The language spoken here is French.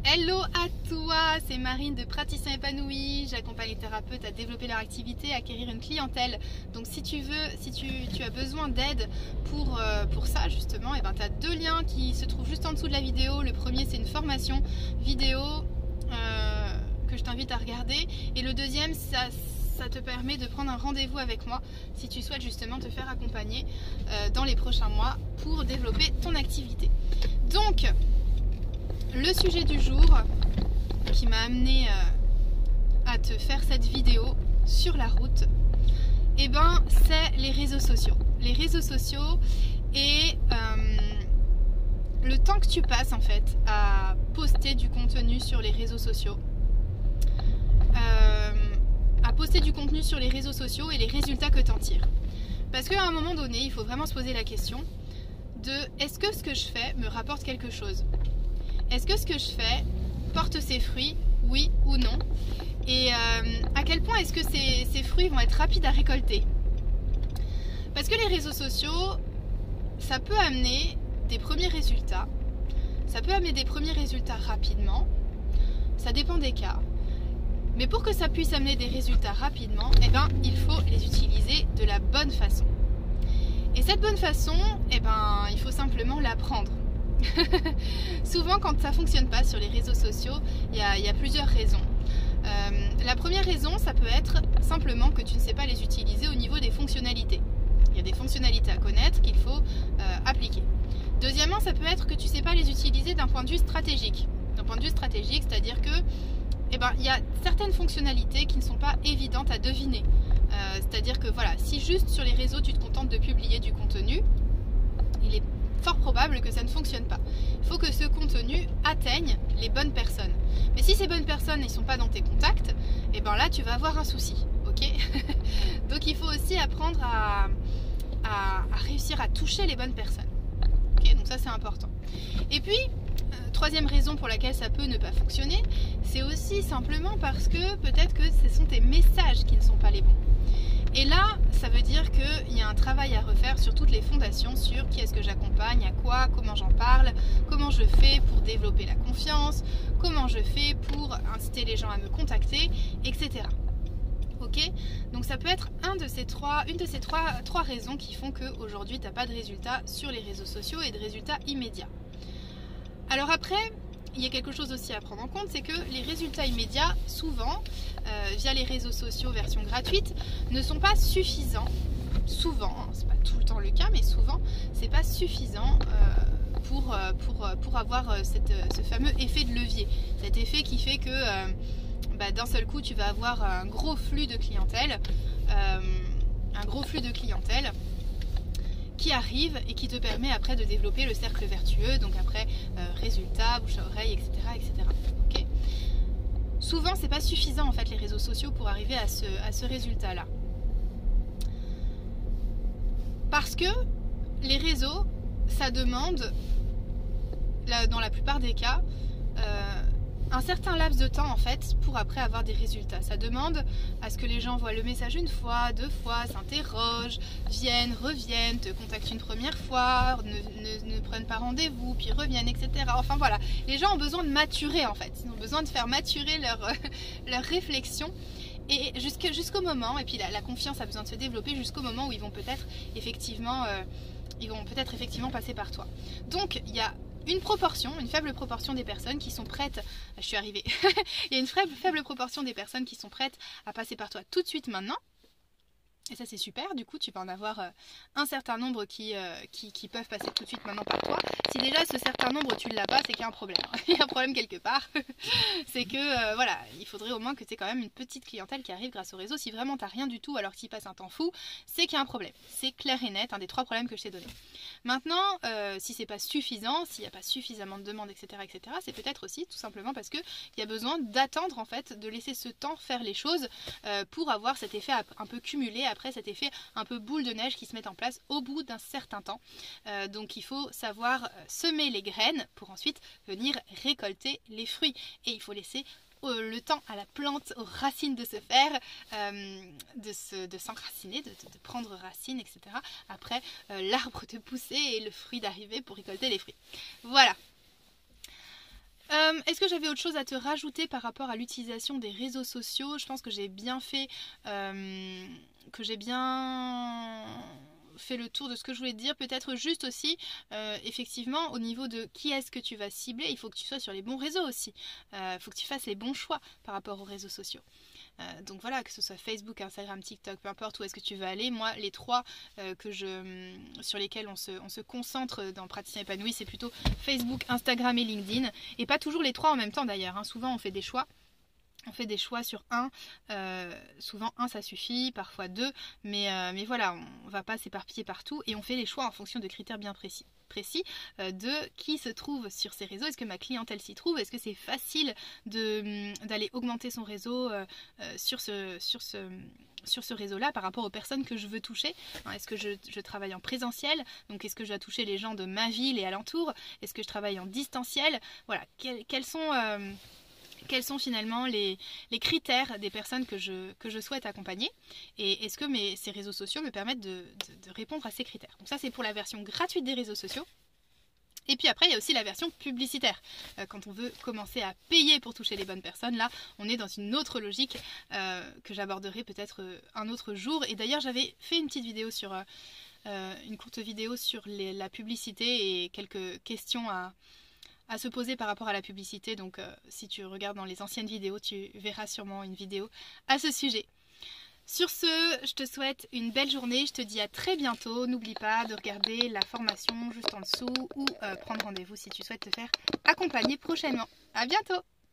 Hello à toi, c'est Marine de Praticien Épanoui. J'accompagne les thérapeutes à développer leur activité, à acquérir une clientèle. Donc si tu as besoin d'aide pour ça justement, et ben, tu as deux liens qui se trouvent juste en dessous de la vidéo. Le premier, c'est une formation vidéo que je t'invite à regarder. Et le deuxième, ça te permet de prendre un rendez-vous avec moi si tu souhaites justement te faire accompagner dans les prochains mois pour développer ton activité. Donc, le sujet du jour qui m'a amené à te faire cette vidéo sur la route, eh ben, c'est les réseaux sociaux. Les réseaux sociaux et le temps que tu passes en fait à poster du contenu sur les réseaux sociaux. Et les résultats que tu en tires. Parce qu'à un moment donné, il faut vraiment se poser la question de est-ce que ce que je fais me rapporte quelque chose ? Est-ce que ce que je fais porte ses fruits, oui ou non? Et à quel point est-ce que ces fruits vont être rapides à récolter? Parce que les réseaux sociaux, ça peut amener des premiers résultats. Ça peut amener des premiers résultats rapidement. Ça dépend des cas. Mais pour que ça puisse amener des résultats rapidement, eh ben, il faut les utiliser de la bonne façon. Et cette bonne façon, eh ben, il faut simplement l'apprendre. Souvent, quand ça ne fonctionne pas sur les réseaux sociaux, il y a plusieurs raisons. La première raison, ça peut être simplement que tu ne sais pas les utiliser au niveau des fonctionnalités. Il y a des fonctionnalités à connaître qu'il faut appliquer. Deuxièmement, ça peut être que tu ne sais pas les utiliser d'un point de vue stratégique. D'un point de vue stratégique, c'est-à-dire que il y a certaines fonctionnalités qui ne sont pas évidentes à deviner. C'est-à-dire que voilà, si juste sur les réseaux tu te contentes de publier du contenu, il est fort probable que ça ne fonctionne pas. Il faut que ce contenu atteigne les bonnes personnes. Mais si ces bonnes personnes ne sont pas dans tes contacts, et ben là tu vas avoir un souci. Ok. Donc il faut aussi apprendre à réussir à toucher les bonnes personnes. Ok, donc ça c'est important. Et puis, troisième raison pour laquelle ça peut ne pas fonctionner, c'est aussi simplement parce que peut-être que ce sont tes messages qui ne sont pas les bons. Et là, ça veut dire qu'il y a un travail à refaire sur toutes les fondations, sur qui est-ce que j'accompagne, à quoi, comment j'en parle, comment je fais pour développer la confiance, comment je fais pour inciter les gens à me contacter, etc. Ok ? Donc ça peut être une de ces trois raisons qui font qu'aujourd'hui tu n'as pas de résultats sur les réseaux sociaux et de résultats immédiats. Alors après, il y a quelque chose aussi à prendre en compte, c'est que les résultats immédiats, souvent, via les réseaux sociaux version gratuite, ne sont pas suffisants. Souvent, hein, c'est pas tout le temps le cas, mais souvent, c'est pas suffisant pour avoir ce fameux effet de levier. Cet effet qui fait que d'un seul coup, tu vas avoir un gros flux de clientèle, qui arrive et qui te permet après de développer le cercle vertueux, donc après résultats, bouche à oreille, etc. etc. Okay. Souvent, c'est pas suffisant en fait les réseaux sociaux pour arriver à ce résultat-là. Parce que les réseaux, ça demande, dans la plupart des cas, un certain laps de temps en fait pour après avoir des résultats. Ça demande à ce que les gens voient le message une fois, deux fois, s'interrogent, viennent, reviennent, te contactent une première fois, ne prennent pas rendez-vous, puis reviennent, etc. Enfin voilà, les gens ont besoin de maturer en fait. Ils ont besoin de faire maturer leur réflexion. Et jusqu'au moment, et puis la confiance a besoin de se développer jusqu'au moment où ils vont peut-être effectivement passer par toi. Donc il y a une faible proportion des personnes qui sont prêtes, je suis arrivée, il y a une faible proportion des personnes qui sont prêtes à passer par toi tout de suite maintenant. Et ça c'est super, du coup tu vas en avoir un certain nombre qui peuvent passer tout de suite maintenant par toi. Si déjà ce certain nombre tu ne l'as pas, c'est qu'il y a un problème. Il y a un problème quelque part. C'est que voilà, il faudrait au moins que tu aies quand même une petite clientèle qui arrive grâce au réseau. Si vraiment tu n'as rien du tout alors que tu y passes un temps fou, c'est qu'il y a un problème. C'est clair et net, un des 3 problèmes que je t'ai donné. Maintenant, si c'est pas suffisant, s'il n'y a pas suffisamment de demandes, etc., c'est peut-être aussi tout simplement parce qu'il y a besoin d'attendre en fait, de laisser ce temps faire les choses pour avoir cet effet un peu cumulé après cet effet un peu boule de neige qui se met en place au bout d'un certain temps. Donc il faut savoir semer les graines pour ensuite venir récolter les fruits. Et il faut laisser le temps à la plante, aux racines de se faire, de s'enraciner, de prendre racine, etc. Après, l'arbre de pousser et le fruit d'arriver pour récolter les fruits. Voilà. Est-ce que j'avais autre chose à te rajouter par rapport à l'utilisation des réseaux sociaux? Je pense que j'ai bien fait, le tour de ce que je voulais te dire. Peut-être juste aussi, effectivement, au niveau de qui est-ce que tu vas cibler, il faut que tu sois sur les bons réseaux aussi. Il faut que tu fasses les bons choix par rapport aux réseaux sociaux. Donc voilà, que ce soit Facebook, Instagram, TikTok, peu importe où est-ce que tu veux aller. Moi, les trois sur lesquels on se concentre dans Praticien épanoui, c'est plutôt Facebook, Instagram et LinkedIn. Et pas toujours les trois en même temps d'ailleurs, hein. Souvent on fait des choix. On fait des choix sur un, souvent un ça suffit, parfois deux, mais voilà, on ne va pas s'éparpiller partout et on fait les choix en fonction de critères bien précis de qui se trouve sur ces réseaux. Est-ce que ma clientèle s'y trouve? Est-ce que c'est facile d'aller augmenter son réseau sur ce réseau-là par rapport aux personnes que je veux toucher? Est-ce que je travaille en présentiel? Donc est-ce que je dois toucher les gens de ma ville et alentour? Est-ce que je travaille en distanciel? Voilà, quels sont finalement les critères des personnes que je souhaite accompagner, et est-ce que ces réseaux sociaux me permettent de répondre à ces critères. Donc ça, c'est pour la version gratuite des réseaux sociaux. Et puis après, il y a aussi la version publicitaire. Quand on veut commencer à payer pour toucher les bonnes personnes, là, on est dans une autre logique que j'aborderai peut-être un autre jour. Et d'ailleurs, j'avais fait une petite vidéo une courte vidéo sur la publicité et quelques questions à se poser par rapport à la publicité. Donc si tu regardes dans les anciennes vidéos, tu verras sûrement une vidéo à ce sujet. Sur ce, je te souhaite une belle journée, je te dis à très bientôt. N'oublie pas de regarder la formation juste en dessous ou prendre rendez-vous si tu souhaites te faire accompagner prochainement. À bientôt!